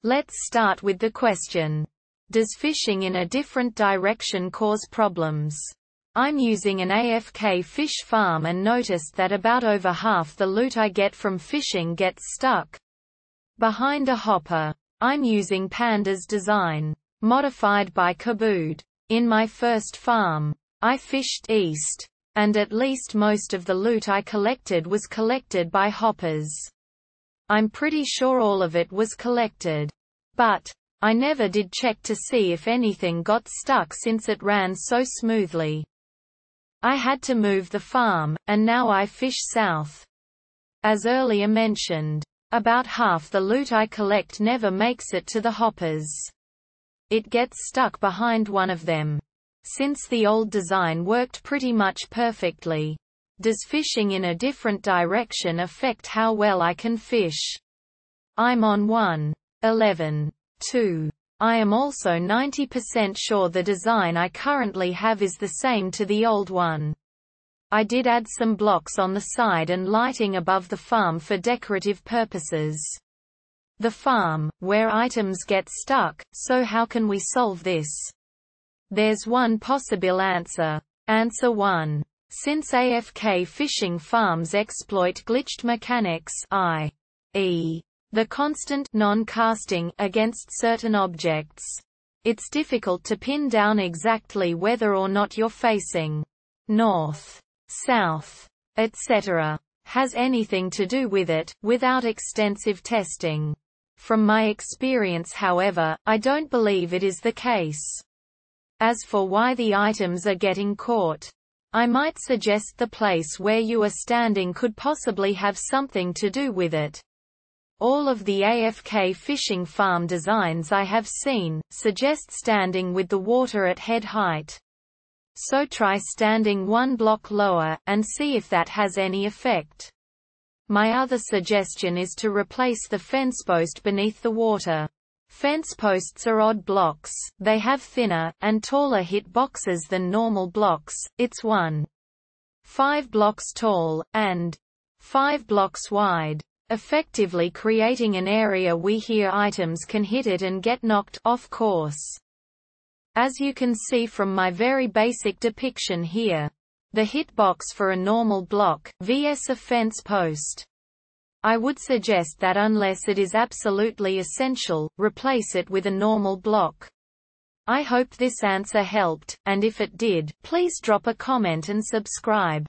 Let's start with the question. Does fishing in a different direction cause problems? I'm using an AFK fish farm and noticed that about over half the loot I get from fishing gets stuck behind a hopper. I'm using Panda's design, modified by Kabood. In my first farm, I fished east, and at least most of the loot I collected was collected by hoppers. I'm pretty sure all of it was collected. But I never did check to see if anything got stuck since it ran so smoothly. I had to move the farm, and now I fish south. As earlier mentioned, about half the loot I collect never makes it to the hoppers. It gets stuck behind one of them. Since the old design worked pretty much perfectly, does fishing in a different direction affect how well I can fish? I'm on 1.11.2. I am also 90% sure the design I currently have is the same to the old one. I did add some blocks on the side and lighting above the farm for decorative purposes. The farm, where items get stuck, so how can we solve this? There's one possible answer. Answer 1. Since AFK fishing farms exploit glitched mechanics, i.e., the constant non-casting against certain objects, it's difficult to pin down exactly whether or not you're facing north, south, etc. has anything to do with it, without extensive testing. From my experience, however, I don't believe it is the case. As for why the items are getting caught, I might suggest the place where you are standing could possibly have something to do with it. All of the AFK fishing farm designs I have seen suggest standing with the water at head height. So try standing one block lower, and see if that has any effect. My other suggestion is to replace the fence post beneath the water. Fence posts are odd blocks, they have thinner, and taller hit boxes than normal blocks. It's 1.5 blocks tall, and 5 blocks wide, effectively creating an area where items can hit it and get knocked off course. As you can see from my very basic depiction here, the hitbox for a normal block, vs a fence post. I would suggest that unless it is absolutely essential, replace it with a normal block. I hope this answer helped, and if it did, please drop a comment and subscribe.